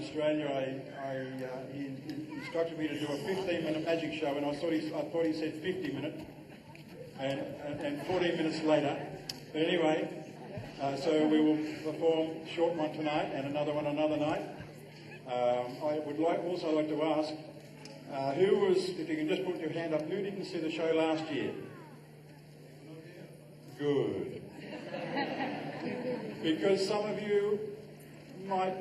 Australia, he instructed me to do a 15-minute magic show, and I thought he said 50-minute, and 14 minutes later. But anyway, so we will perform a short one tonight and another one another night. I would also like to ask, who was, if you can just put your hand up, who didn't see the show last year? Good. Because some of you might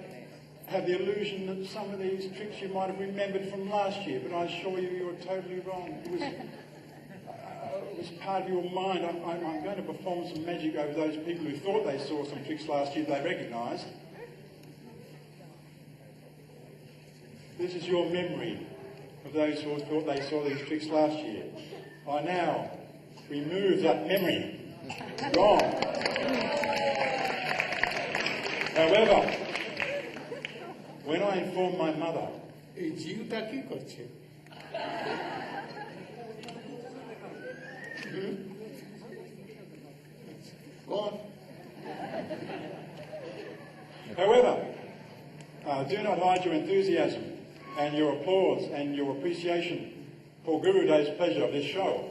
have the illusion that some of these tricks you might have remembered from last year, but I assure you, you were totally wrong. It was part of your mind. I'm going to perform some magic over those people who thought they saw some tricks last year they recognised. This is your memory of those who thought they saw these tricks last year. I now remove that memory. Wrong. However, when I informed my mother, however, do not hide your enthusiasm and your applause and your appreciation for Gurudev's pleasure of this show,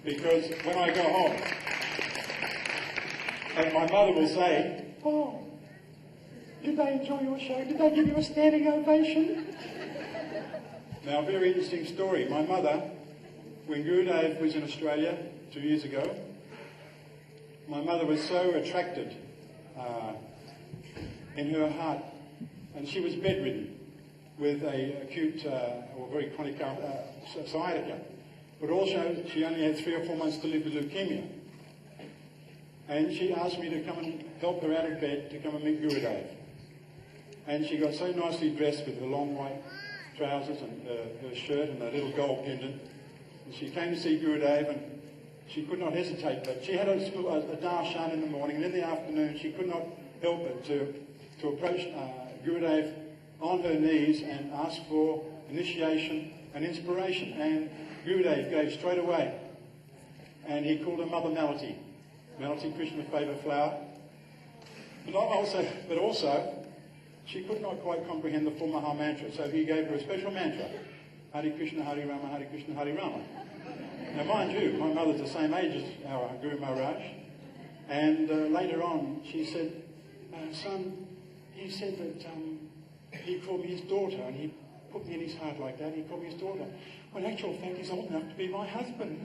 because when I go home, and my mother will say, "Oh, did they enjoy your show? Did they give you a standing ovation?" Now, a very interesting story. My mother, when Gurudev was in Australia 2 years ago, my mother was so attracted in her heart, and she was bedridden with a acute or very chronic sciatica, but also she only had 3 or 4 months to live with leukemia. And she asked me to come and help her out of bed to come and meet Gurudev. And she got so nicely dressed with her long white trousers and her shirt and a little gold pendant. And she came to see Gurudev, and she could not hesitate, but she had a darshan in the morning, and in the afternoon she could not help but to approach Gurudev on her knees and ask for initiation and inspiration. And Gurudev gave straight away, and he called her Mother Malati. Malati Krishna favour flower. But also, she could not quite comprehend the full Maha Mantra, so he gave her a special mantra, Hare Krishna, Hare Rama, Hare Krishna, Hare Rama. Now mind you, my mother's the same age as our Guru Maharaj, and later on she said, son, he said that he called me his daughter, and he put me in his heart like that, he called me his daughter. Well, in actual fact, he's old enough to be my husband.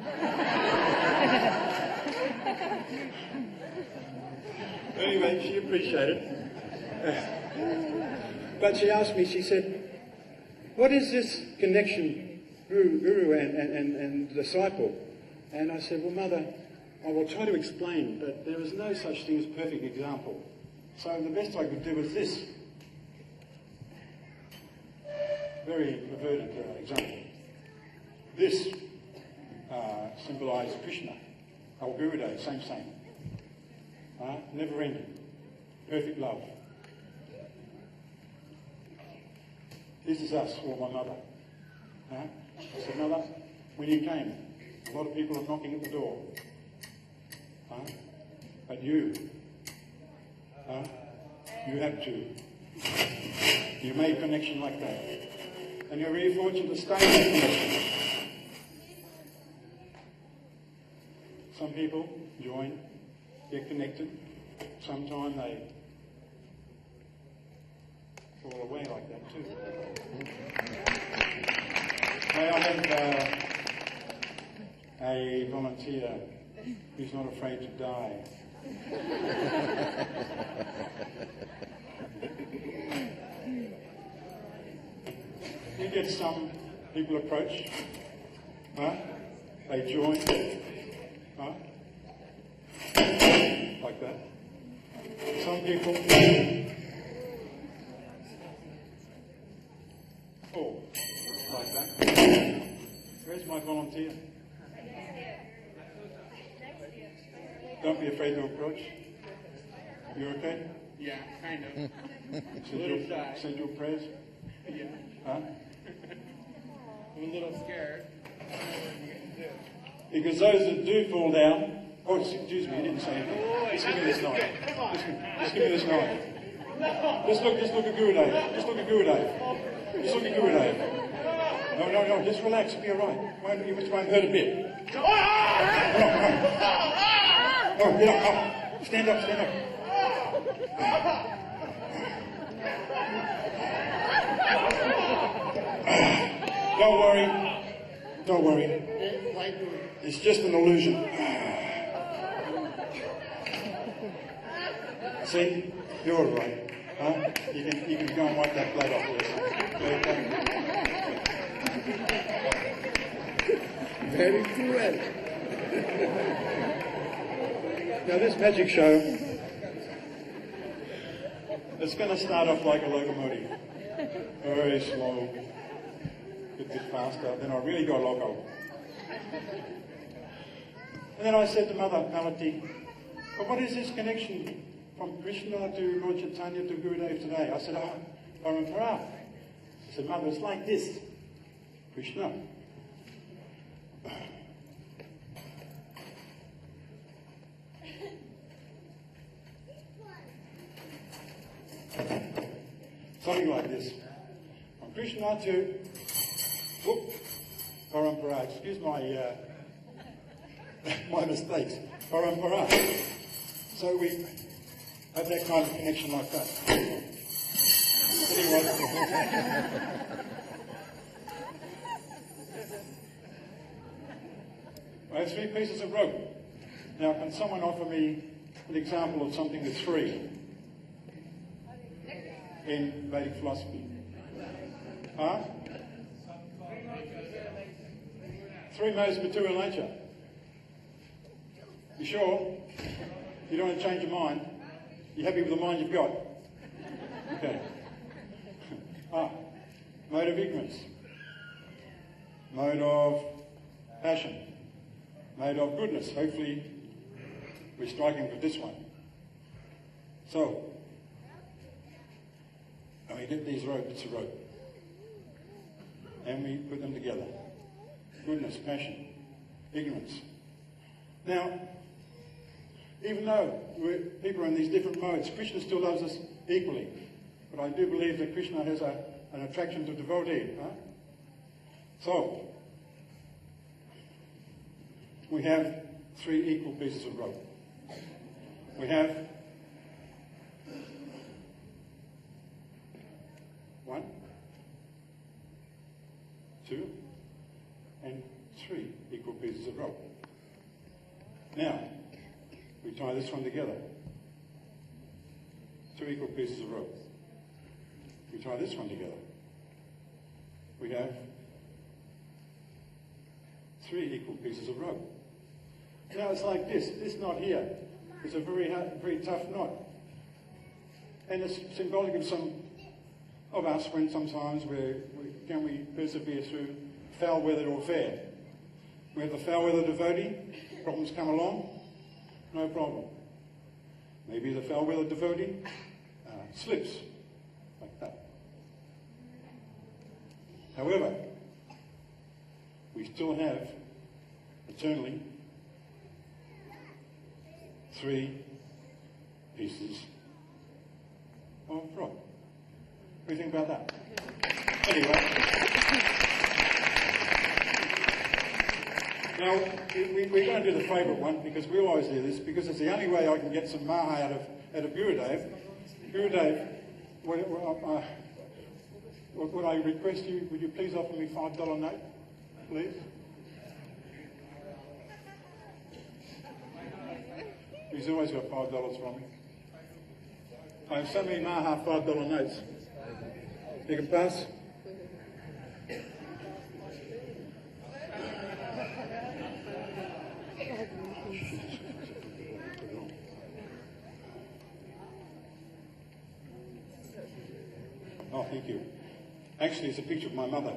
Anyway, she appreciated it. But she asked me, she said, what is this connection, Guru and disciple? And I said, well, Mother, I will try to explain, but there is no such thing as perfect example. So the best I could do was this. Very perverted example. This symbolised Krishna, our Gurudev, same. Never ending, perfect love. This is us, or my mother. I said, Mother, when you came, a lot of people are knocking at the door. But you have to. You made connection like that. And you're very fortunate to stay in that connection. Some people join, get connected. Sometimes they fall away like that too. May I have a volunteer who's not afraid to die? You get some people approach, they join, like that. Some people fall, like that. Where's my volunteer? Don't be afraid to approach. You okay? Yeah, kind of. Said your prayers? Yeah. Huh? I'm a little scared. Because those that do fall down, oh, excuse me, you didn't say anything. Just give me this knife. Just give me this knife. Just look at Gurudev. Just look at Gurudev. Just look at Gurudev. No, just relax, it'll be alright. You must try and hurt a bit. No, get up. Stand up. Don't worry. It's just an illusion. See? You're all right. Huh? You can go and wipe that plate off there. Very cruel. Now this magic show, it's going to start off like a locomotive. Very slow. A bit faster. Then I really go loco. And then I said to Mother Malati, but what is this connection from Krishna to Lord Chaitanya to Gurudev today? I said, Parampara. I said, Mother, it's like this. Krishna. Something like this. From Krishna to Parampara. Excuse my my mistakes. Parampara. So we have that kind of connection like that. Anyway. I have 3 pieces of rope. Now, can someone offer me an example of something that's free in Vedic philosophy? Huh? 3 modes of material nature. You sure? You don't want to change your mind? You happy with the mind you've got? Okay. Mode of ignorance. Mode of passion. Mode of goodness. Hopefully we're striking for this one. So, we get these bits of rope and we put them together. Goodness, passion, ignorance. Now, even though people are in these different modes, Krishna still loves us equally. But I do believe that Krishna has an attraction to devotee. Huh? So, we have 3 equal pieces of rope. We have 1, 2, and 3 equal pieces of rope. Now, we tie this one together. 2 equal pieces of rope. We tie this one together. We have 3 equal pieces of rope. Now it's like this. This knot here is a very tough knot. And it's symbolic of some of us when sometimes we persevere through foul weather or fair. We have the foul weather devotee, problems come along, no problem. Maybe the foul weather devotee slips, like that. However, we still have, eternally, 3 pieces of rope. What do you think about that? Anyway. Now, we're going to do the favourite one because we always do this because it's the only way I can get some maha out of Gurudev. Gurudev, would I request you, would you please offer me a $5 note, please? He's always got $5 from me. I have so many maha $5 notes. You can pass? Oh, thank you. Actually, it's a picture of my mother.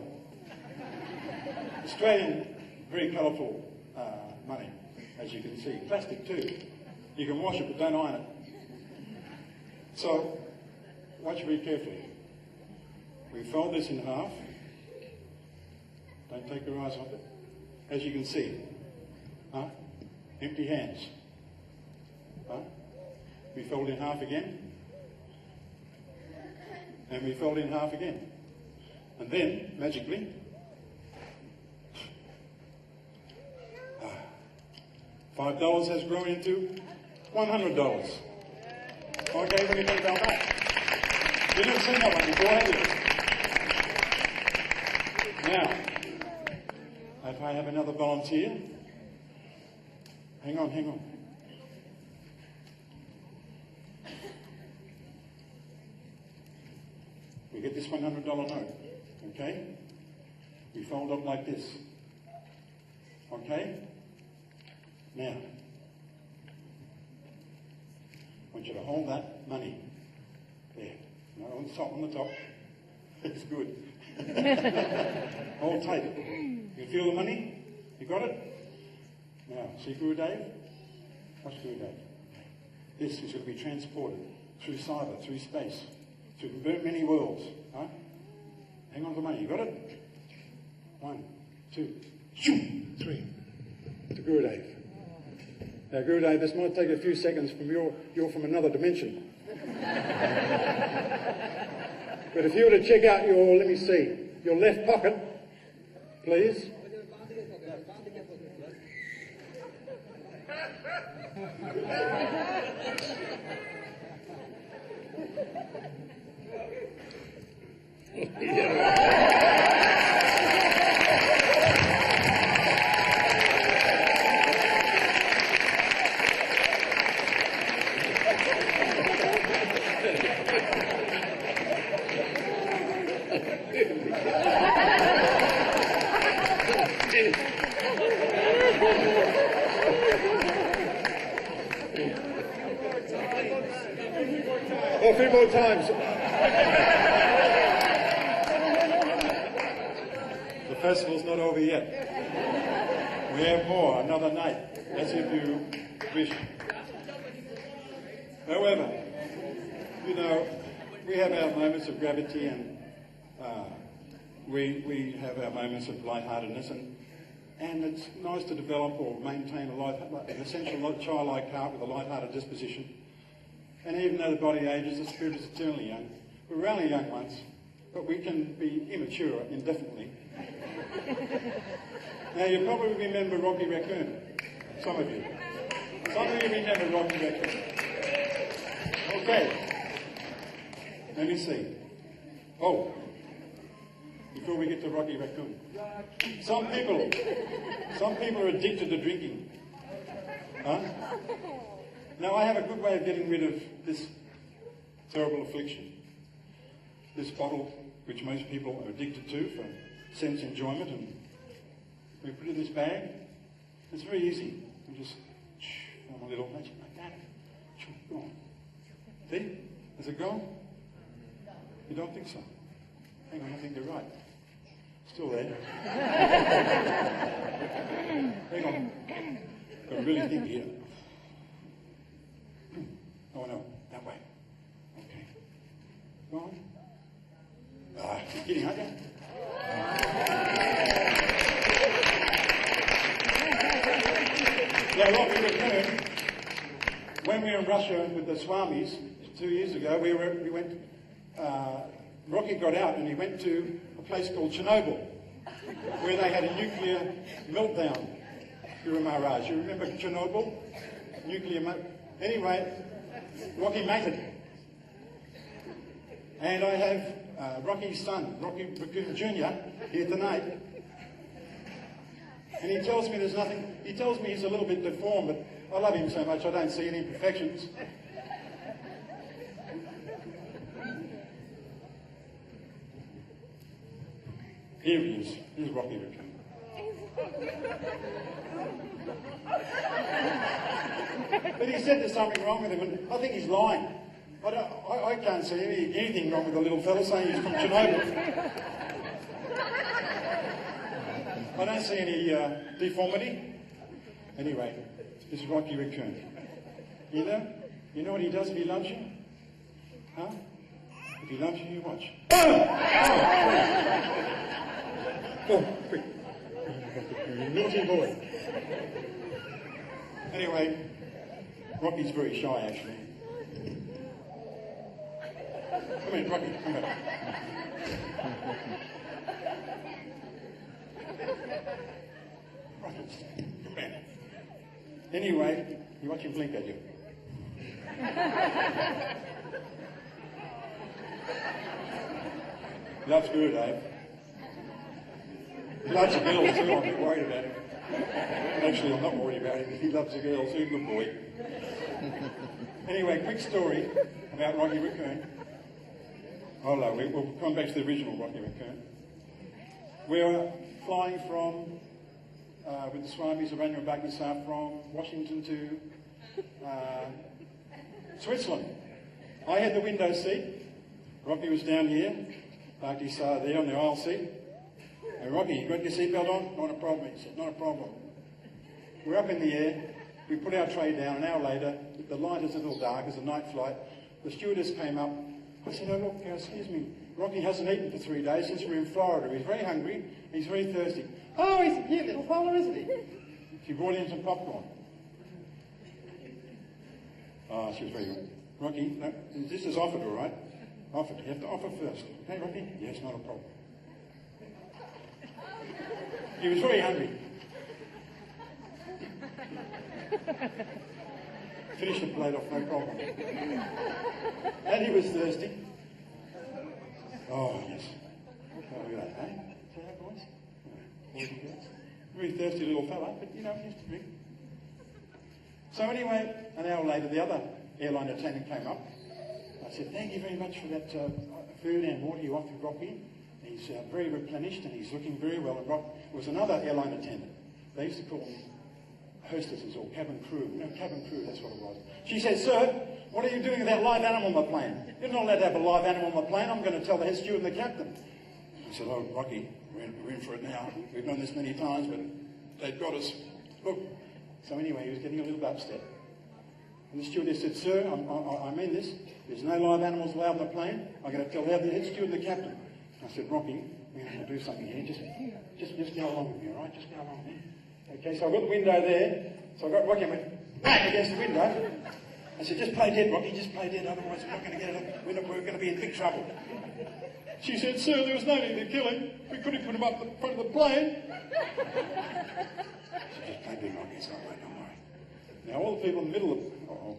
Australian, very colourful money, as you can see. Plastic too. You can wash it, but don't iron it. So, watch very carefully. We fold this in half. Don't take your eyes off it. As you can see, empty hands. We fold in half again. And we fell in half again. And then, magically, $5 has grown into $100. Okay, when you think about that. You never seen that one before, have you? Now, if I have another volunteer, hang on. We get this $100 note, okay? We fold up like this, okay? Now, I want you to hold that money there. No, on the top. It's good. Hold tight. You feel the money? You got it? Now, see Gurudeva? Watch Gurudeva. This is going to be transported through cyber, through space, through many worlds. Right? Hang on to the money. You got it? 1, 2, 3. To Gurudeva. Now, Gurudeva, this might take a few seconds from you're from another dimension. But if you were to check out your, let me see, your left pocket, please. A few more times. The festival's not over yet. We have more, another night, as if you wish. However, you know, we have our moments of gravity and we have our moments of lightheartedness, and it's nice to develop or maintain an essential childlike heart with a lighthearted disposition. And even though the body ages, the spirit is eternally young. We're only young once, but we can be immature indefinitely. Now, you probably remember Rocky Raccoon. Some of you. Some of you remember Rocky Raccoon. Okay. Let me see. Oh. Before we get to Rocky Raccoon. Some people are addicted to drinking. Huh? Now, I have a good way of getting rid of this terrible affliction. This bottle, which most people are addicted to for sense enjoyment, and we put it in this bag. It's very easy. We just form a little magic like that. Go on. See? Has it gone? You don't think so? Hang on, I think you're right. Still there. Hang on. Got to really think here. Oh no, that way. Okay. Go on. You're kidding, aren't you? Now, Rocky Raccoon, when we were in Russia with the Swamis 2 years ago, Rocky got out and he went to a place called Chernobyl, where they had a nuclear meltdown. Guru Maharaj, you remember Chernobyl? Anyway, Rocky mated. And I have Rocky's son, Rocky Raccoon Jr., here tonight. And he tells me there's nothing, he tells me he's a little bit deformed, but I love him so much I don't see any imperfections. Here he is. Here's Rocky Raccoon. But he said there's something wrong with him, and I think he's lying. I can't see anything wrong with the little fella saying he's from Chernobyl. I don't see any deformity. Anyway, this is Rocky Raccoon. You know what he does if he loves you? Huh? If he loves you, you watch. Oh, quick. You naughty boy. Anyway, Rocky's very shy, actually. Come here, Rocky, come back. Rocky, come back. Anyway, you watch him blink at you. Loves good, eh? He loves the girls too, I'm a bit worried about him. Actually, I'm not worried about him. He loves the girls, he's a good boy. Anyway, quick story about Rocky Raccoon. Oh no, we'll come back to the original Rocky Raccoon. We were flying from, with the Swamis, Narayana and Bhakti from Washington to Switzerland. I had the window seat. Rocky was down here. Bhakti there on the aisle seat. And Rocky, you got your seatbelt on? Not a problem, he said, not a problem. We're up in the air. We put our tray down. An hour later, the light is a little dark. It's a night flight. The stewardess came up. I said, oh, look, excuse me. Rocky hasn't eaten for 3 days since we're in Florida. He's very hungry. He's very thirsty. Oh, he's a cute little fella, isn't he? She brought in some popcorn. Oh, she was very good. Rocky, no, this is offered, all right? Offered. You have to offer first. Okay, Rocky? Yes, not a problem. He was very hungry. Finished the plate off, no problem. And he was thirsty. Oh, yes. Oh, look at that, eh? See that, boys? Boys and girls. Very thirsty little fella, but you know, he used to drink. So anyway, an hour later, the other airline attendant came up. I said, thank you very much for that food and water you offered Rocky. He's very replenished and he's looking very well. And Rock was another airline attendant. They used to call them hostesses or cabin crew. No, cabin crew, that's what it was. She said, sir, what are you doing with that live animal on the plane? You're not allowed to have a live animal on the plane. I'm going to tell the head steward and the captain. I said, oh, Rocky, we're in for it now. We've done this many times, but they've got us. Look. So anyway, he was getting a little bit upset. And the stewardess said, sir, I mean this. There's no live animals allowed on the plane. I'm going to tell the head steward and the captain. I said, Rocky, we're going to do something here. Just go along with me, all right? Just go along with me. Okay, so I've got the window there. So I got Rocky and went bang against the window. I said, just play dead, Rocky, just play dead. Otherwise, we're not going to get it. We're going to be in big trouble. She said, sir, there was no need to kill him. We couldn't put him up the front of the plane. I said, just play dead, Rocky. It's all right, don't worry. Now, all the people in the middle of... Uh-oh.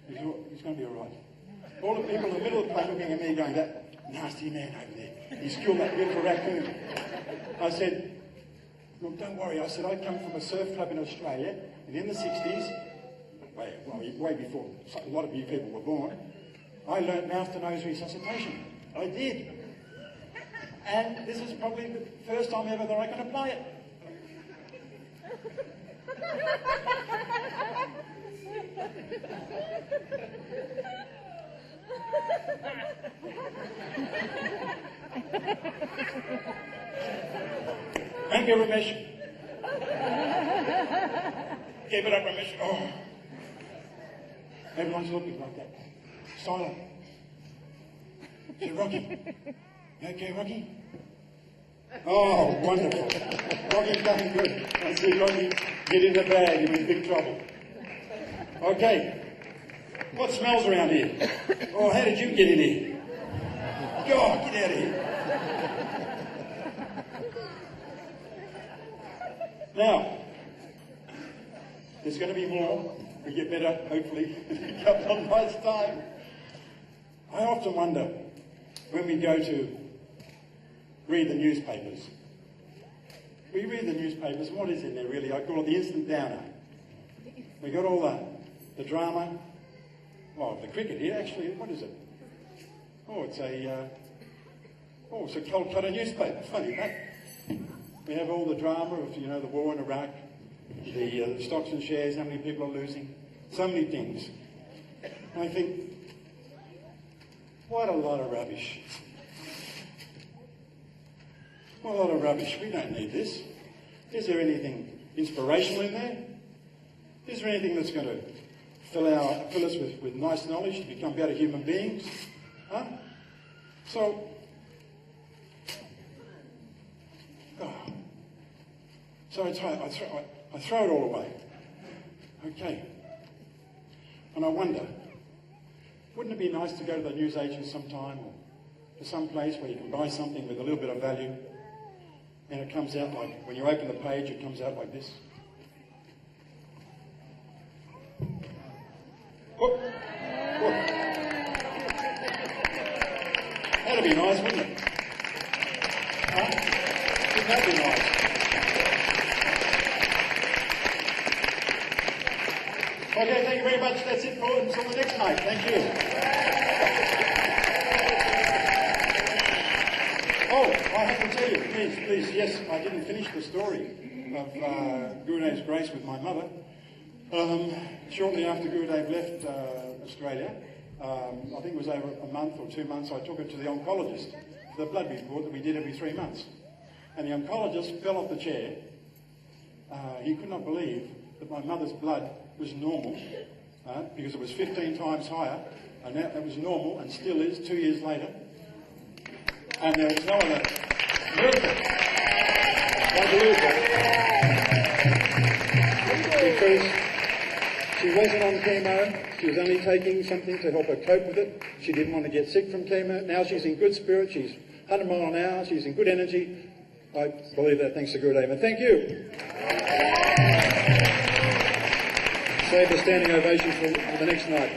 He's going to be all right. All the people in the middle of the plane looking at me going, that nasty man over there. He's killed that beautiful raccoon. I said, look, don't worry. I said, I come from a surf club in Australia, and in the 60s, way before a lot of you people were born, I learnt mouth-to-nose resuscitation. I did. And this is probably the first time ever that I can apply it. Thank you, Ramesh. Give it up, Ramesh. Oh. Everyone's looking like that. Silent. I said, Rocky. You okay, Rocky? Oh, wonderful. Rocky's done good. I said, Rocky, get in the bag. You're in big trouble. Okay. What smells around here? Oh, how did you get in here? God, get out of here. Now, there's going to be more. We get better, hopefully, in a couple of months' time. I often wonder, when we go to read the newspapers, we read the newspapers, what is in there really? I call it the instant downer. We got all the drama, the cricket here, actually, what is it? It's a Calcutta newspaper, funny that. We have all the drama of, the war in Iraq, the stocks and shares, how many people are losing, so many things. And I think, what a lot of rubbish. What a lot of rubbish. We don't need this. Is there anything inspirational in there? Is there anything that's going to fill us with nice knowledge to become better human beings? Huh? So I throw it all away. Okay. And I wonder, Wouldn't it be nice to go to the newsagent sometime or to some place where you can buy something with a little bit of value and it comes out like, when you open the page, it comes out like this? Whoop. Whoop. That'd be nice, wouldn't it? Huh? Wouldn't that be nice? Okay, thank you very much. That's it for until the next night. Thank you. Oh, I have to tell you, please, yes, I didn't finish the story of Gurudev's grace with my mother. Shortly after Gurudev left Australia, I think it was over a month or 2 months, I took her to the oncologist for the blood report that we did every 3 months. And the oncologist fell off the chair. He could not believe that my mother's blood was normal, because it was 15 times higher, and that was normal and still is 2 years later. And there was no other miracle. I believe that. Because she wasn't on chemo, she was only taking something to help her cope with it. She didn't want to get sick from chemo. Now she's in good spirit, she's 100 miles an hour, she's in good energy. I believe that thanks to Gurudeva. And thank you. Save a standing ovation for the next night.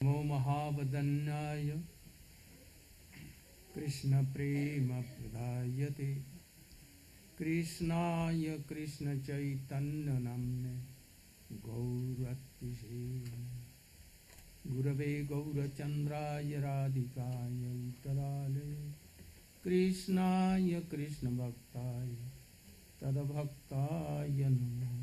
नमो महावदन्याय कृष्ण प्रेम प्रदायते कृष्णाय कृष्ण चैतन्य नाम्ने गौरतिशे गुरवे गौरचंद्राय राधिकाय उत्तरालये कृष्णाय कृष्ण भक्ताय तद्भक्ताय नमः।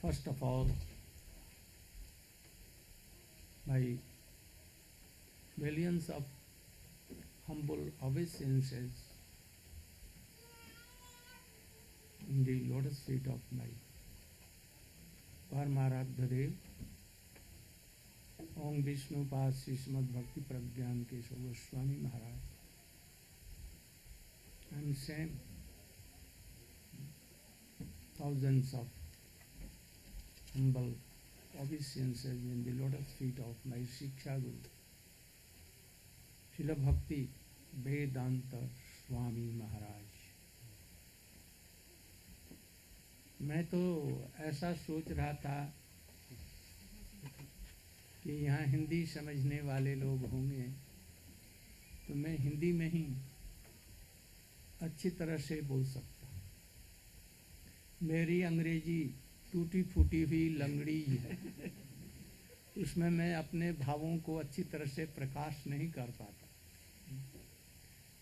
First of all, my millions of humble obeisances in the lotus feet of my Paramaradha Dev, Om Vishnu Pad Srimad Bhakti Pragyan Keshav Goswami Maharaja, and same thousands of humble obeisances in the lotus feet of my Shiksha Guru, Srila Bhakti Vedanta Swami Maharaj. मैं तो ऐसा सोच रहा था कि यहाँ हिंदी समझने वाले लोग होंगे तो मैं हिंदी में ही अच्छी तरह से बोल सकता। मेरी अंग्रेजी टूटी फूटी हुई लंगड़ी है, उसमें मैं अपने भावों को अच्छी तरह से प्रकाश नहीं कर पाता।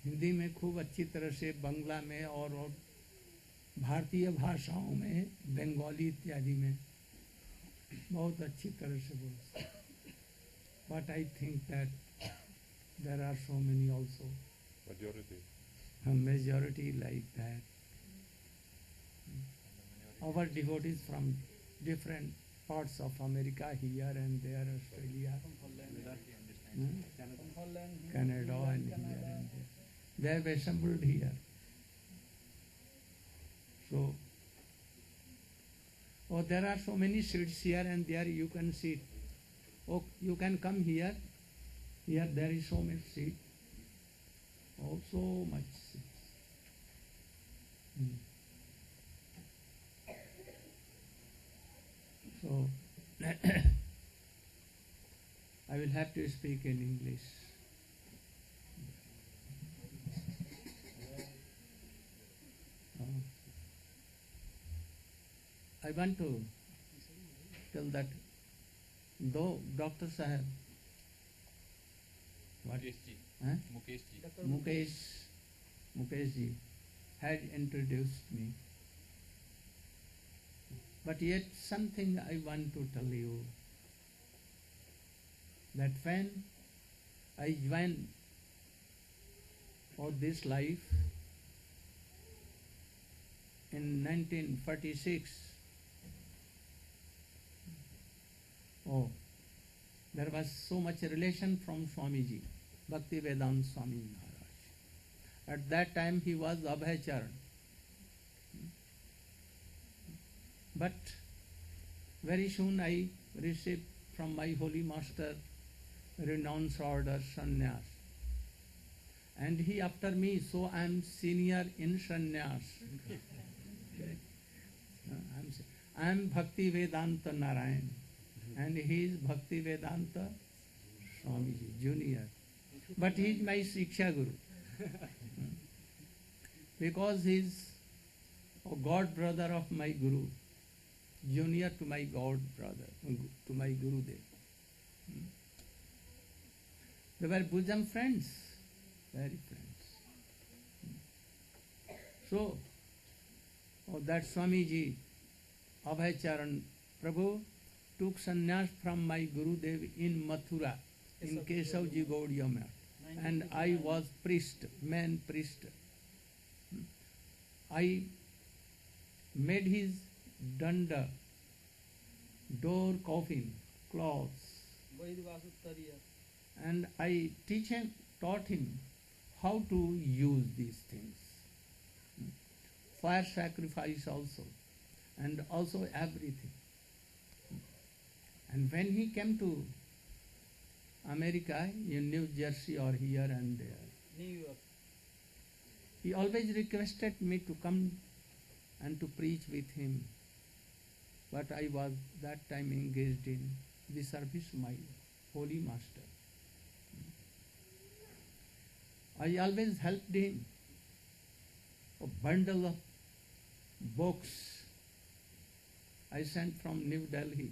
हिंदी में खूब अच्छी तरह से, बंगला में और भारतीय भाषाओं में, बंगाली इत्यादि में बहुत अच्छी तरह से बोल सकता। But I think that there are so many also majority like that. Our devotees from different parts of America, here and there, Australia, Canada, and here and there. They have assembled here. So, there are so many seats here and there, you can sit. Oh, you can come here. Here there is so much seat. Oh, so much seats. So, I will have to speak in English. I want to tell that though Dr. Sahab, what? Mukesh ji had introduced me, but yet something I want to tell you, that when I joined for this life in 1946, there was so much relation from Swamiji, Bhakti Vedanta Swami Maharaj. At that time he was Abhaycharan. But very soon I received from my holy master renounced order sannyas. And he after me, so I am senior in sannyas. I am Bhakti Vedanta Narayana. And he is Bhakti Vedanta Swamiji, junior. But he is my Shiksha Guru. Because he is a god brother of my Guru, junior to my god brother, to my Gurudev. They were bosom friends, very friends. So, that Swamiji, Abhaycharan Prabhu, took sannyas from my Gurudev in Mathura, in Keshavji Gaudiya Math. And I was priest, man priest. I made his danda, door coffin, cloths. And I taught him how to use these things. Fire sacrifice also, and also everything. And when he came to America, in New Jersey or here and there. New York. He always requested me to come and to preach with him. But I was that time engaged in the service of my holy master. I always helped him. A bundle of books I sent from New Delhi.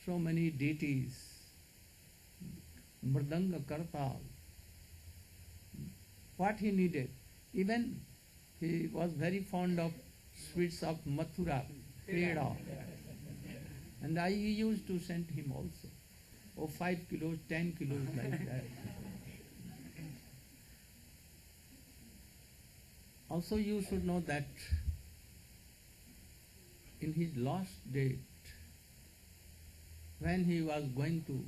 So many deities. Mridanga Kartal. What he needed. Even he was very fond of sweets of Mathura, Peda. And I used to send him also. Oh, 5 kilos, 10 kilos like that. Also you should know that in his last date, when he was going to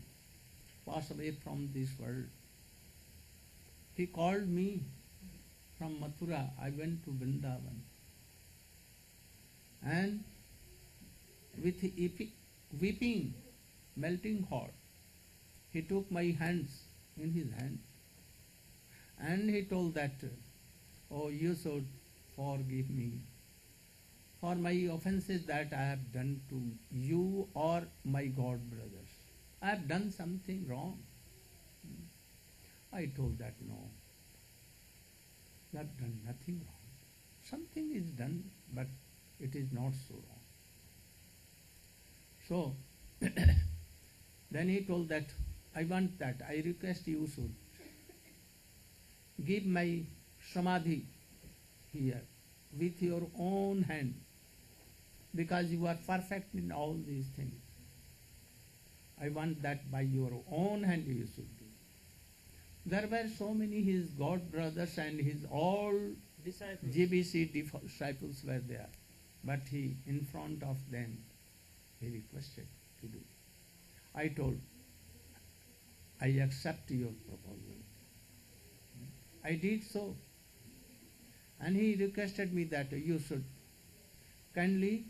pass away from this world, he called me from Mathura. I went to Vrindavan. And with weeping, melting heart, he took my hands in his hands. And he told that, oh, you should forgive me for my offenses that I have done to you or my God brothers. I have done something wrong. I told that, no, you have done nothing wrong. Something is done, but it is not so wrong. So, then he told that, I want that, I request you should give my samadhi here with your own hand, because you are perfect in all these things. I want that by your own hand you should do. There were so many his God brothers and his all Disciples. GBC disciples were there, but he, in front of them, he requested to do. I told, I accept your proposal. I did so. And he requested me that you should kindly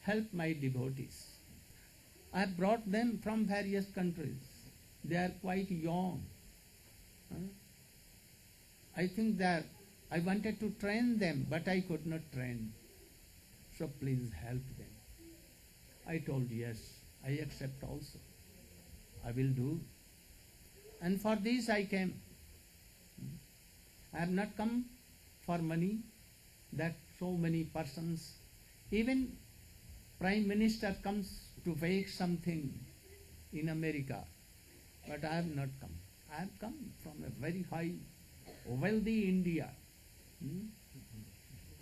help my devotees. I have brought them from various countries. They are quite young. I think that I wanted to train them, but I could not train. So please help them. I told, yes, I accept also. I will do. And for this I came. I have not come for money, that so many persons, even Prime Minister comes to bake something in America, but I have not come. I have come from a very high, wealthy India.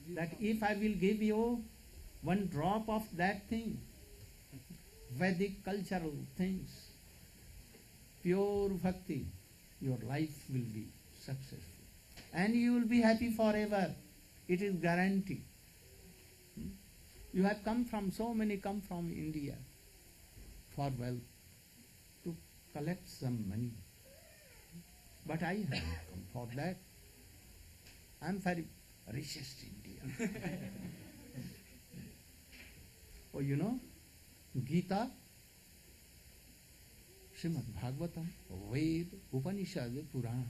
That if I will give you one drop of that thing, Vedic cultural things, pure bhakti, your life will be successful. And you will be happy forever. It is guaranteed. You have come from, so many come from India for wealth, to collect some money. But I have not come for that. I am very richest India. Oh, you know, Gita, Srimad Bhagavatam, Ved, Upanishad, Puran.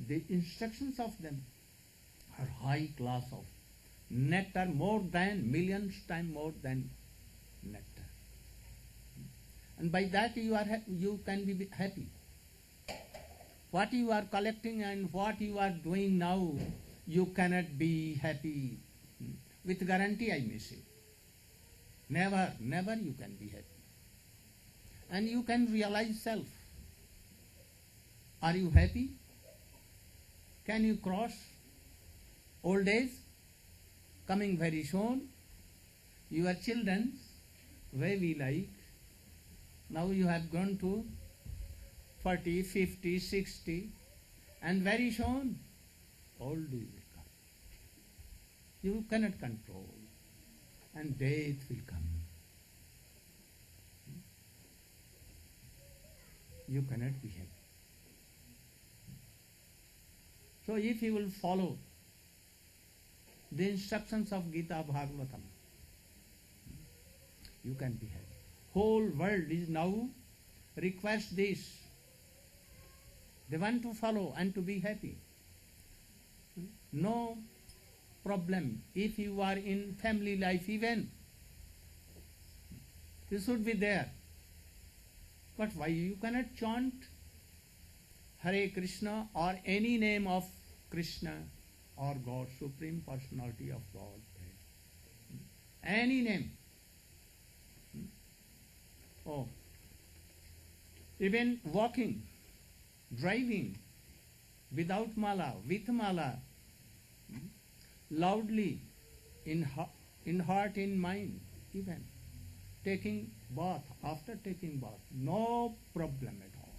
The instructions of them are high class of nectar, more than, millions times more than nectar. And by that you can be happy. What you are collecting and what you are doing now, you cannot be happy. With guarantee I may say. Never, never you can be happy. And you can realize self. Are you happy? Can you cross old age? Coming very soon. Your children, where we like, now you have gone to 40, 50, 60, and very soon old age will come. You cannot control, and death will come. You cannot be happy. So if you will follow the instructions of Gita Bhagavatam, you can be happy. Whole world is now requires this. They want to follow and to be happy. No problem if you are in family life even. You should be there. But why you cannot chant Hare Krishna or any name of Krishna or God, Supreme Personality of God? Any name. Oh, even walking, driving, without mala, with mala, loudly, in heart, in mind, even taking bath, after taking bath, no problem at all.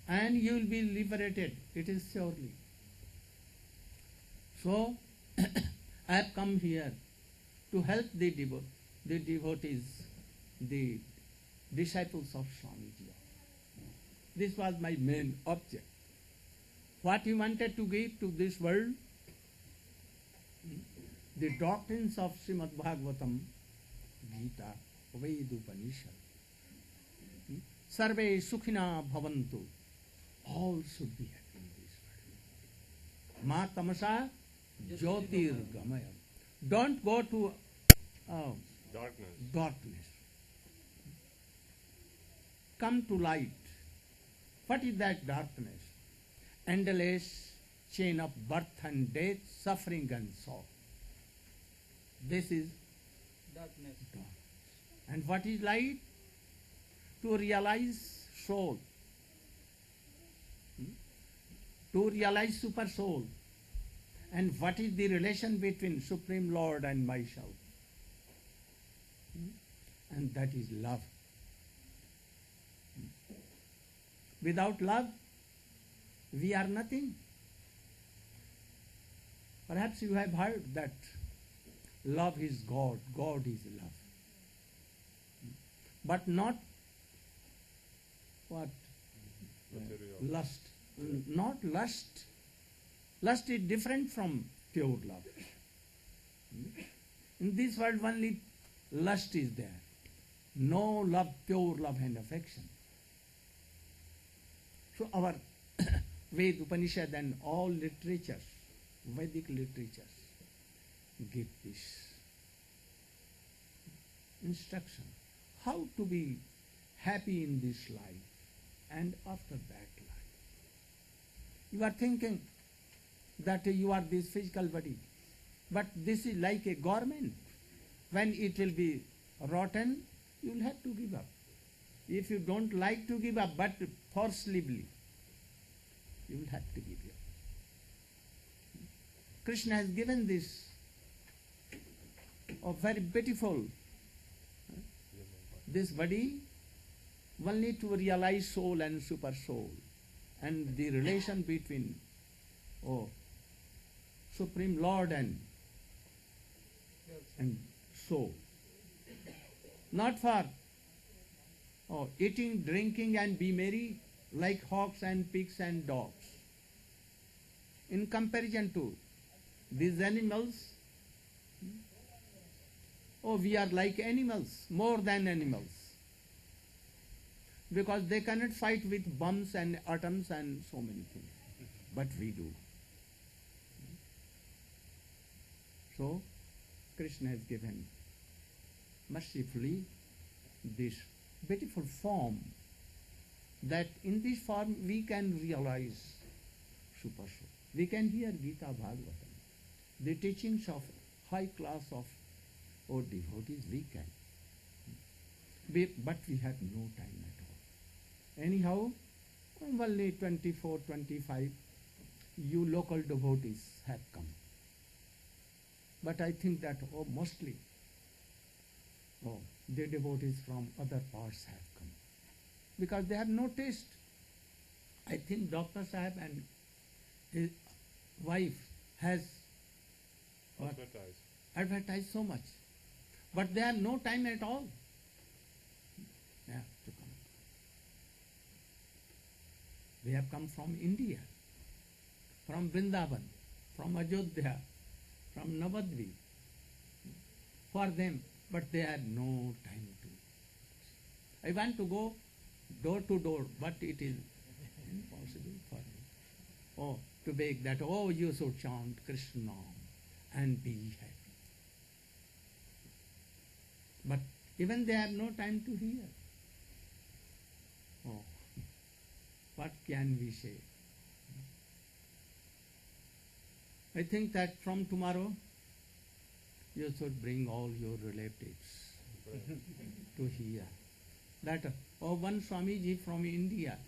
And you will be liberated, it is surely. So, I have come here to help the devotees, the disciples of Swamiji. This was my main object. What he wanted to give to this world, the doctrines of Srimad Bhagavatam, Gita, Ved Upanishad. Sarve Sukhina Bhavantu. All should be happy in this world. Ma Tamasa Jyotir Gamaya. Don't go to darkness. Come to light. What is that darkness? Endless chain of birth and death, suffering and sorrow. This is Darkness. And what is light? To realize soul. To realize super soul. And what is the relation between Supreme Lord and myself? And that is love. Without love, we are nothing. Perhaps you have heard that love is God, God is love. But not what? Lust. Not lust. Lust is different from pure love. In this world only lust is there. No love, pure love and affection. So our Ved, Upanishad and all literatures, Vedic literatures, give this instruction. How to be happy in this life and after that life. You are thinking that you are this physical body, but this is like a garment. When it will be rotten, you will have to give up. If you don't like to give up, but forcibly, you will have to give up. Krishna has given this very beautiful, this body only to realize soul and super soul and the relation between Supreme Lord and soul. Not for eating, drinking and be merry like hawks and pigs and dogs. In comparison to these animals, we are like animals, more than animals. Because they cannot fight with bombs and atoms and so many things. But we do. So, Krishna has given mercifully this beautiful form, that in this form we can realize super soul. We can hear Gita Bhagavatam, the teachings of high class of devotees, we can. But we have no time at all. Anyhow, only 24, 25, you local devotees have come. But I think that mostly the devotees from other parts have come. Because they have no taste. I think Dr. Sahib and his wife has advertised so much. But they have no time at all. They have to come. They have come from India, from Vrindavan, from Ajodhya, from Navadvip. For them, but they had no time to. I want to go door to door, but it is impossible for me. Oh, to beg that, oh, you should chant Krishna and be happy. But even they have no time to hear. Oh, what can we say? I think that from tomorrow you should bring all your relatives to hear. That, oh, one Swamiji from India,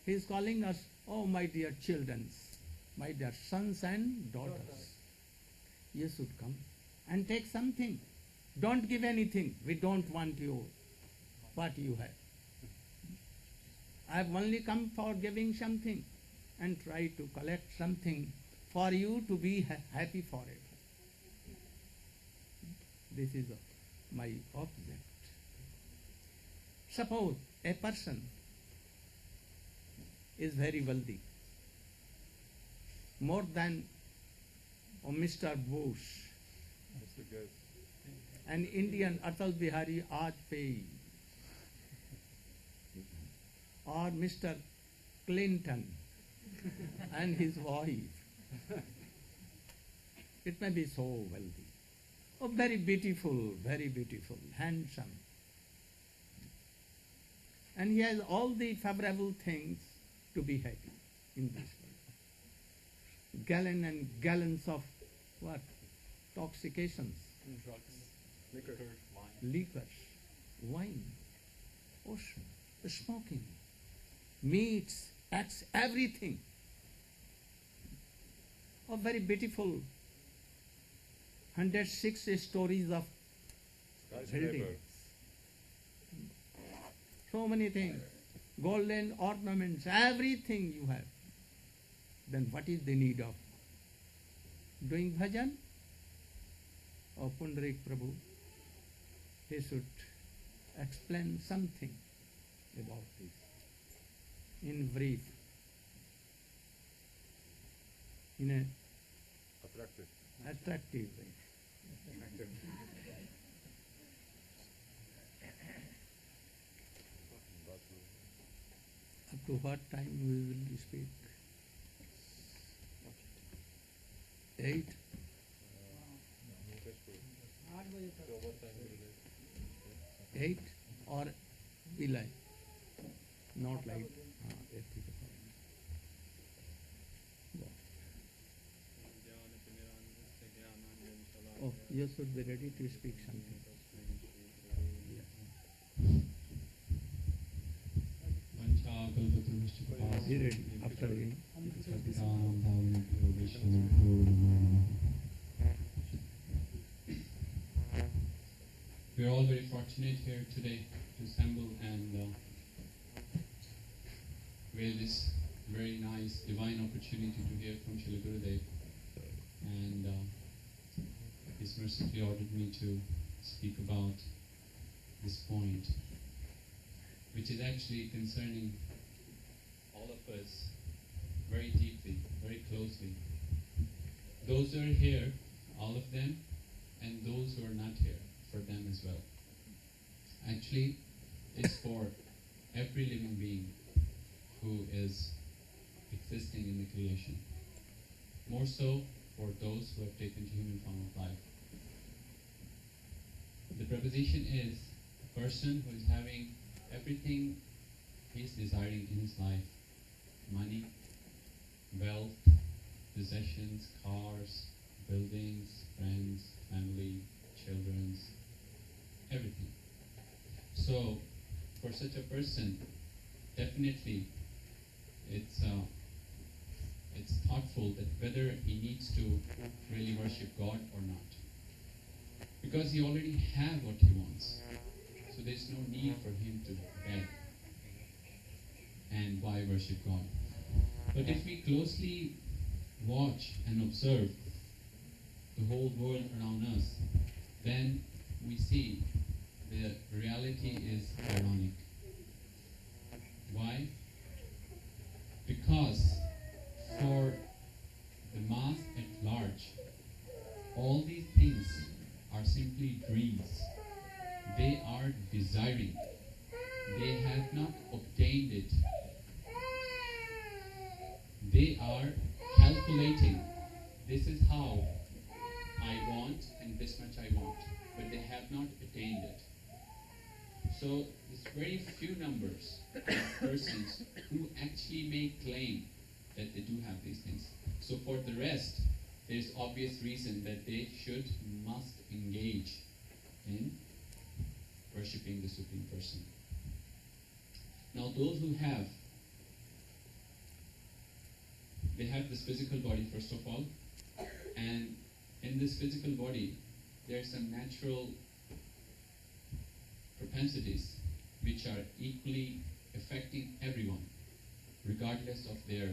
he is calling us, oh, my dear children, my dear sons and daughters, you should come and take something. Don't give anything. We don't want you what you have. I have only come for giving something and try to collect something for you to be happy forever. This is my object. Suppose a person is very wealthy, more than Mr. Bush, an Indian Atal Bihari Vajpayee, or Mr. Clinton and his wife. It may be so wealthy. Oh, very beautiful, handsome. And he has all the favorable things to be happy in this world. Gallon and gallons of what? Intoxications. Drugs. Liquors, wine, ocean, smoking, meats, acts, everything. Oh, very beautiful. 106 stories of buildings. So many things. Golden ornaments, everything you have. Then what is the need of doing bhajan? Oh, Pundarik Prabhu, he should explain something about this in brief, in an attractive way. Up to what time we will speak? 8? 8 or 11? Not like 8. Oh, you should be ready to speak something. Be ready after again. We are all very fortunate here today to assemble and we have this very nice divine opportunity to hear from Srila Gurudeva, and He's mercifully ordered me to speak about this point, which is actually concerning all of us very deeply, very closely. Those who are here, all of them, and those who are not here, for them as well. Actually, it's for every living being who is existing in the creation. More so for those who have taken to human form of life. The proposition is a person who is having everything he is desiring in his life: money, wealth, possessions, cars, buildings, friends, family, children, everything. So, for such a person, definitely it's thoughtful that whether he needs to really worship God or not. Because he already has what he wants. So there's no need for him to beg. And why worship God? But if we closely watch and observe the whole world around us, then we see the reality is ironic. Why? Because for the mass at large, all these things are simply desiring. They have not obtained it. They are calculating. This is how I want and this much I want. But they have not attained it. So there's very few numbers of persons who actually may claim that they do have these things. So for the rest, there's obvious reason that they must engage in worshipping the Supreme Person. Now those who have, they have this physical body first of all, and in this physical body, there are some natural propensities which are equally affecting everyone, regardless of their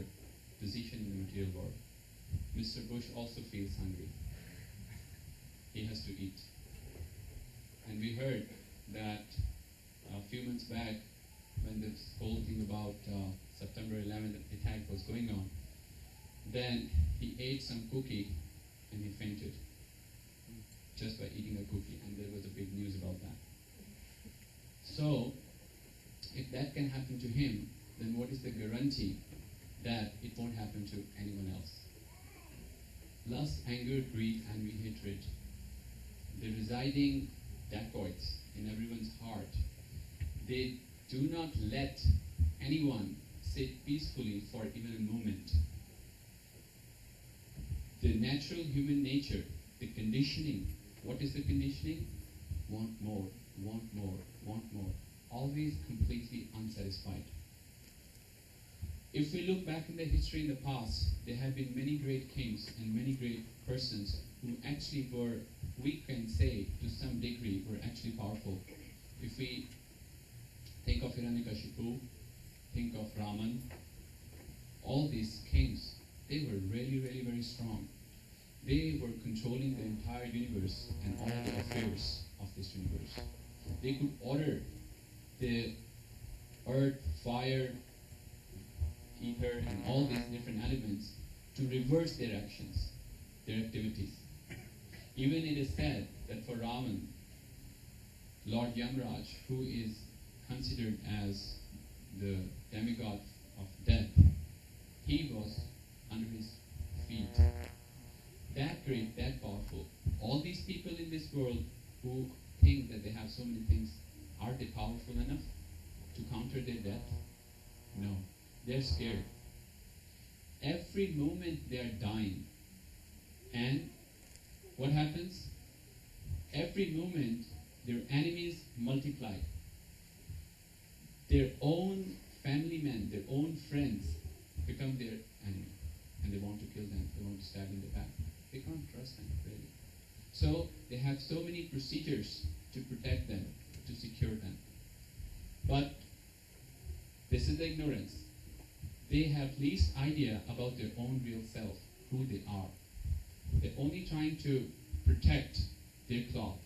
position in the material world. Mr. Bush also feels hungry. He has to eat. And we heard that a few months back, when this whole thing about September 11th attack was going on, then he ate some cookie and he fainted just by eating a cookie, and there was a big news about that. So, if that can happen to him, then what is the guarantee that it won't happen to anyone else? Lust, anger, greed, envy, hatred, the residing dacoits in everyone's heart, they do not let anyone sit peacefully for even a moment. The natural human nature, the conditioning, what is the conditioning? Want more, want more, want more. Always completely unsatisfied. If we look back in the history in the past, there have been many great kings and many great persons who actually were, we can say to some degree, were actually powerful. If we think of Hiranyakashipu, think of Raman, all these kings, they were really, really very strong. They were controlling the entire universe and all the affairs of this universe. They could order the earth, fire, ether, and all these different elements to reverse their actions, their activities. Even it is said that for Raman, Lord Yamraj, who is considered as the demigod of death, he was under his feet. That great, that powerful. All these people in this world who think that they have so many things, are they powerful enough to counter their death? No. They're scared. Every moment they are dying. And what happens? Every moment their enemies multiply. Their own family men, their own friends become their enemy. And they want to kill them, they want to stab in the back. They can't trust them, really. So they have so many procedures to protect them, to secure them. But this is the ignorance. They have least idea about their own real self, who they are. They're only trying to protect their cloth,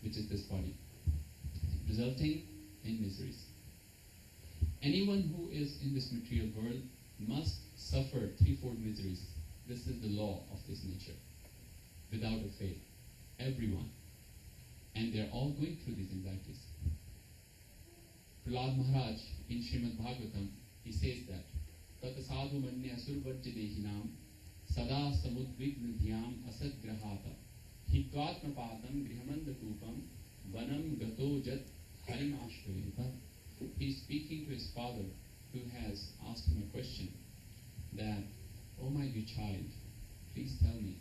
which is this body, resulting in miseries. Anyone who is in this material world must suffer threefold miseries. This is the law of this nature. Without a fail. Everyone. And they're all going through these anxieties. Srila Maharaj in Srimad Bhagavatam, he says that Tat sadhu manya survajjadehinam sada samudvignadhyam asadgrahata hitvatmapatam grihamandakupam vanam gato jat harim ashvarita. He's speaking to his father who has asked him a question that, oh my dear child, please tell me,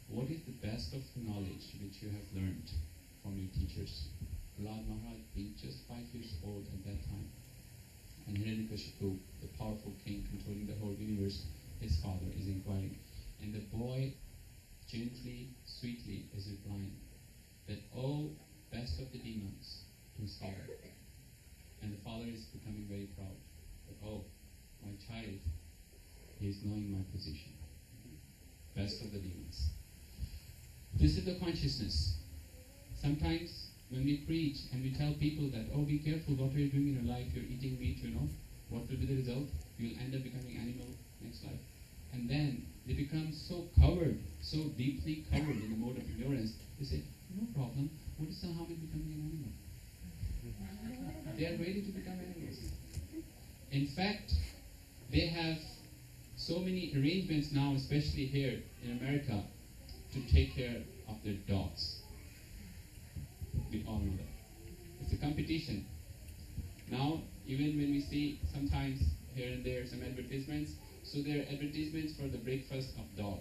what is the best of the knowledge which you have learned from your teachers? Prahlad Maharaj being just 5 years old at that time, and Hiranyakashipu, the powerful king controlling the whole universe, his father is inquiring. And the boy gently, sweetly is replying that, oh, best of the demons, to his father. And the father is becoming very proud that, oh, my child, he is knowing my position. Best of the demons. This is the consciousness. Sometimes when we preach and we tell people that, oh, be careful what are you doing in your life, you're eating meat, what will be the result? You'll end up becoming animal next life. And then they become so covered, so deeply covered in the mode of ignorance, they say, no problem, what is the harm in becoming an animal? They are ready to become animals. In fact, they have so many arrangements now, especially here in America, to take care of their dogs. We all know that. It's a competition. Now, even when we see sometimes here and there some advertisements, so there are advertisements for the breakfast of dog.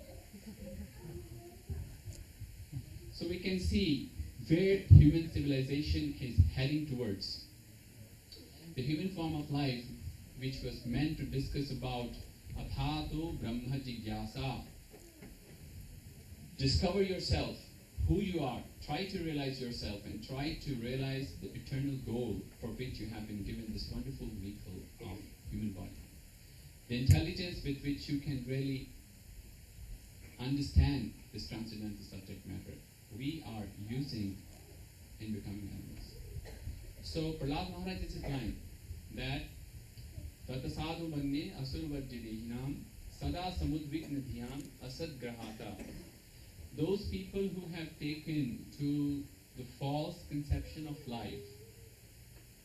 So we can see where human civilization is heading towards. The human form of life, which was meant to discuss about Athato Brahma Jigyasa. Discover yourself, who you are, try to realize yourself and try to realize the eternal goal for which you have been given this wonderful vehicle of human body. The intelligence with which you can really understand this transcendental subject matter, we are using in becoming animals. So Prahlad Maharaj is implying that Tatasadu Banne Asurvajjidehinam Sada Samudviknadhyam Asad Grahata. Those people who have taken to the false conception of life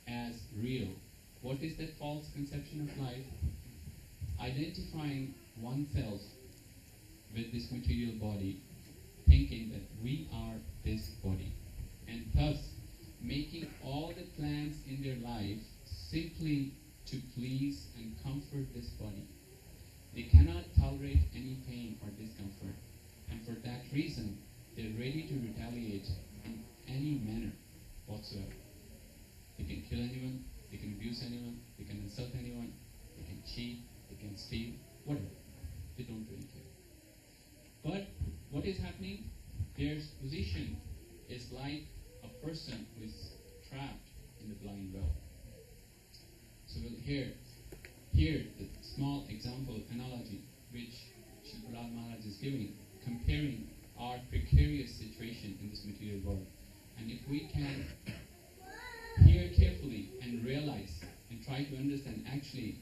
as real. What is that false conception of life? Identifying oneself with this material body, thinking that we are this body, and thus making all the plans in their life simply to please and comfort this body. They cannot tolerate any pain or discomfort, and for that reason, they're ready to retaliate in any manner whatsoever. They can kill anyone, they can abuse anyone, they can insult anyone, they can cheat, they can steal, whatever. They don't really care. But what is happening? Their position is like a person who is trapped in the blind well. So we'll hear the small example analogy which Srila Maharaj is giving, comparing our precarious situation in this material world. And if we can hear carefully and realize and try to understand actually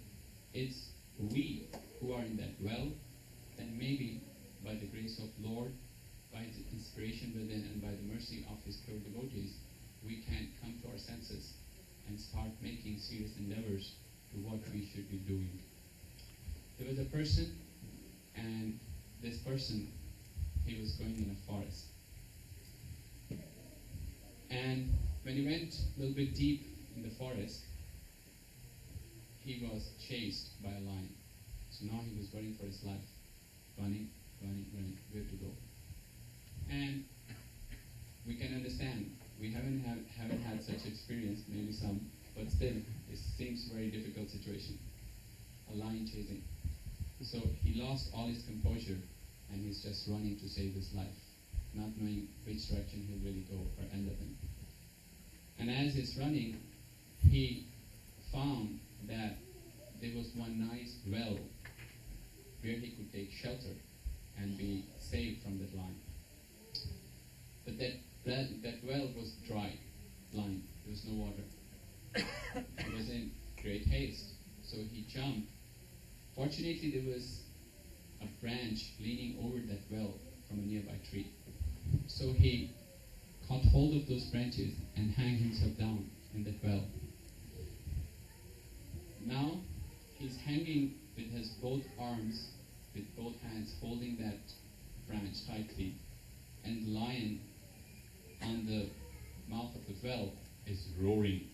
it's we who are in that well, then maybe by the grace of Lord, by the inspiration within and by the mercy of His pure devotees, we can come to our senses and start making serious endeavors to what we should be doing. There was a person, and this person, he was going in a forest. And when he went a little bit deep in the forest, he was chased by a lion. So now he was running for his life, running, where to go. And we can understand, we haven't had such experience, maybe some, but still, it seems a very difficult situation. A lion chasing. So he lost all his composure, and he's just running to save his life, not knowing which direction he'll really go or end up in. And as he's running, he found that there was one nice well where he could take shelter and be saved from that lion. But that well was dry, blind, there was no water. He was in great haste, so he jumped. Fortunately, there was a branch leaning over that well from a nearby tree. So he caught hold of those branches and hung himself down in that well. Now, he's hanging with his both arms, with both hands, holding that branch tightly, and the lion on the mouth of the well is roaring.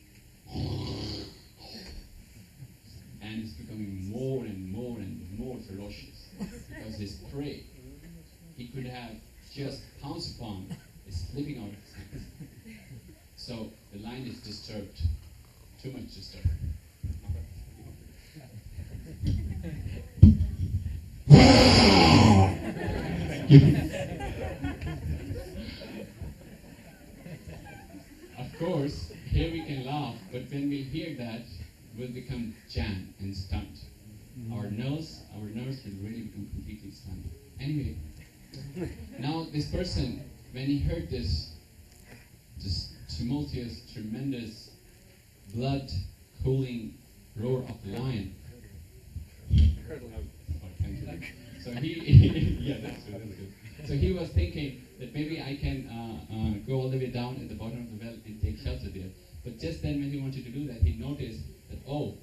And it's becoming more and more and more ferocious, because his prey, he could have just pounced upon, is slipping out of his hands. So the lion is disturbed, too much disturbed. Of course, here we can laugh, but when we hear that, we'll become jammed and stunned. Our nerves will really become completely stunned. Anyway, now this person, when he heard this tumultuous, tremendous, blood-cooling roar of the lion, so he, yeah, that's good. So he was thinking that maybe I can go all the way down at the bottom of the well and take shelter there. But just then when he wanted to do that, he noticed that, oh,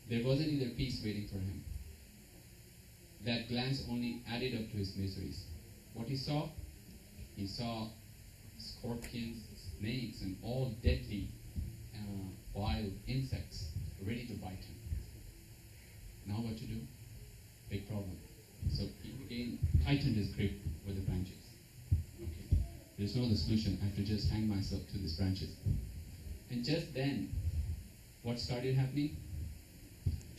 there wasn't either peace waiting for him. That glance only added up to his miseries. What he saw scorpions, snakes, and all deadly wild insects ready to bite him. Now what to do? Big problem. So he again tightened his grip with the branches. Okay. There's no other solution. I have to just hang myself to these branches. And just then, what started happening?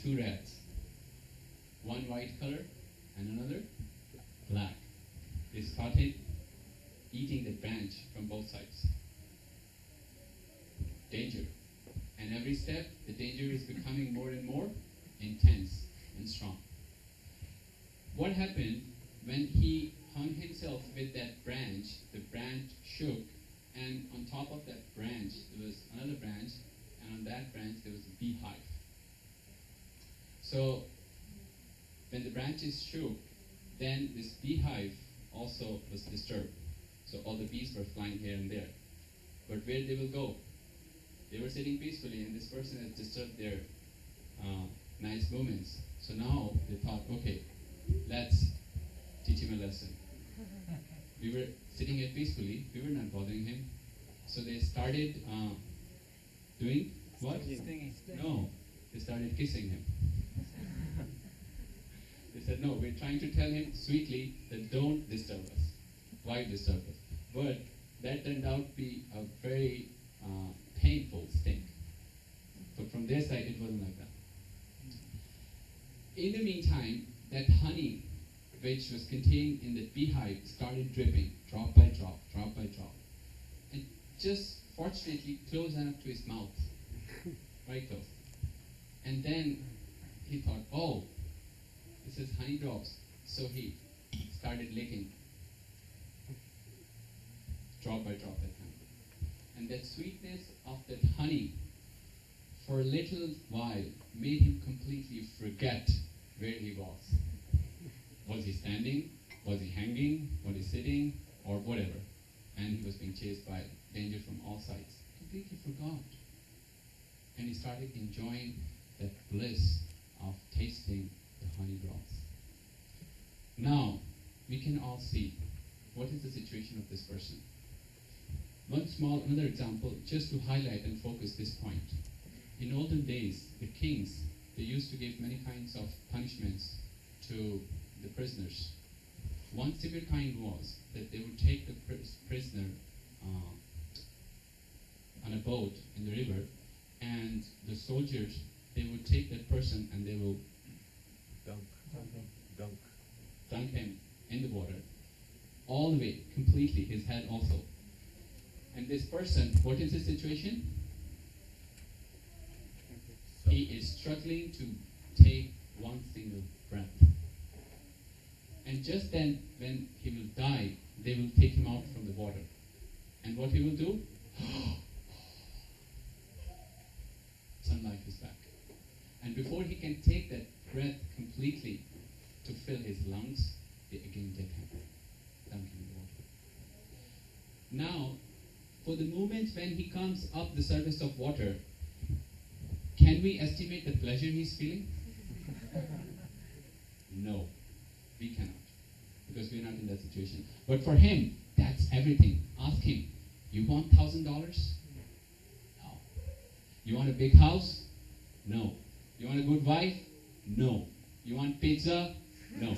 2 rats. One white color and another black. They started eating the branch from both sides. Danger. And every step, the danger is becoming more and more intense and strong. What happened when he hung himself with that branch? The branch shook, and on top of that branch, there was another branch, and on that branch, there was a beehive. So, when the branches shook, then this beehive also was disturbed. So all the bees were flying here and there. But where they will go? They were sitting peacefully, and this person has disturbed their nice moments. So now they thought, okay, let's teach him a lesson. We were sitting here peacefully, we were not bothering him. So they started doing what? No, they started kissing him. They said, no, we're trying to tell him sweetly that don't disturb us. Why disturb us? But that turned out to be a very painful sting. But from their side, it wasn't like that. In the meantime, that honey, which was contained in the beehive, started dripping, drop by drop, drop by drop. And just fortunately close enough to his mouth, right close. And then he thought, oh, this is honey drops. So he started licking, drop by drop that honey. And that sweetness of that honey, for a little while, made him completely forget where he was. Was he standing? Was he hanging? Was he sitting? Or whatever. And he was being chased by danger from all sides. Completely forgot. And he started enjoying that bliss of tasting the honey drops. Now, we can all see what is the situation of this person. Another example, just to highlight and focus this point. In olden days, the kings, they used to give many kinds of punishments to the prisoners. One severe kind was that they would take the prisoner on a boat in the river, and the soldiers, they would take that person and they will dunk him in the water, all the way, completely, his head also. And this person, what is his situation? He is struggling to take one single breath. And just then, when he will die, they will take him out from the water. And what he will do? Sunlight is back. And before he can take that breath completely to fill his lungs, they again take him, dunk him in the water. Now, for the moment when he comes up the surface of water, can we estimate the pleasure he's feeling? No, we cannot, because we're not in that situation. But for him, that's everything. Ask him, you want $1,000? No. You want a big house? No. You want a good wife? No. You want pizza? No.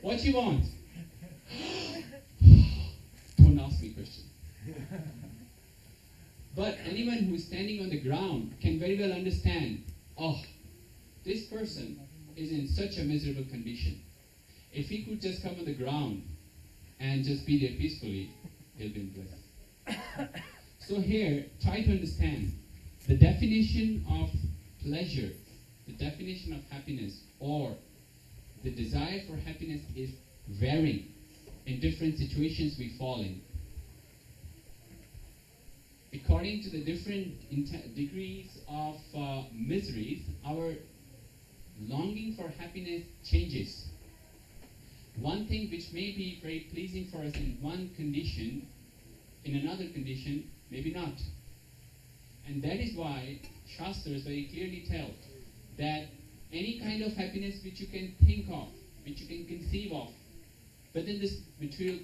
What you want? Don't ask me questions. But anyone who is standing on the ground can very well understand, oh, this person is in such a miserable condition. If he could just come on the ground and just be there peacefully, he'll be in bliss. So here, try to understand the definition of pleasure, the definition of happiness, or the desire for happiness is varying in different situations we fall in. According to the different degrees of miseries, our longing for happiness changes. One thing which may be very pleasing for us in one condition, in another condition, maybe not. And that is why Shastras very clearly tell that any kind of happiness which you can think of, which you can conceive of, within this material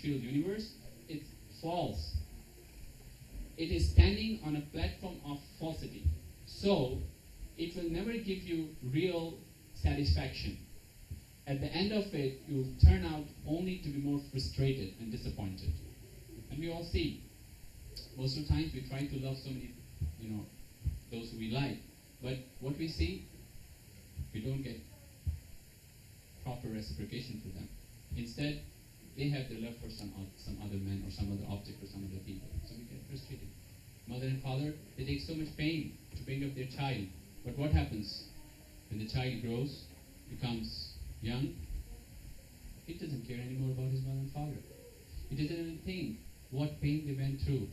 universe, it's false. It is standing on a platform of falsity. So, it will never give you real satisfaction. At the end of it, you will turn out only to be more frustrated and disappointed. And we all see, most of the times we try to love so many, those who we like, but what we see, we don't get proper reciprocation for them. Instead, they have their love for some other man or some other object or some other people. So we get frustrated. Mother and father, they take so much pain to bring up their child. But what happens? When the child grows, becomes young, he doesn't care anymore about his mother and father. He doesn't even think what pain they went through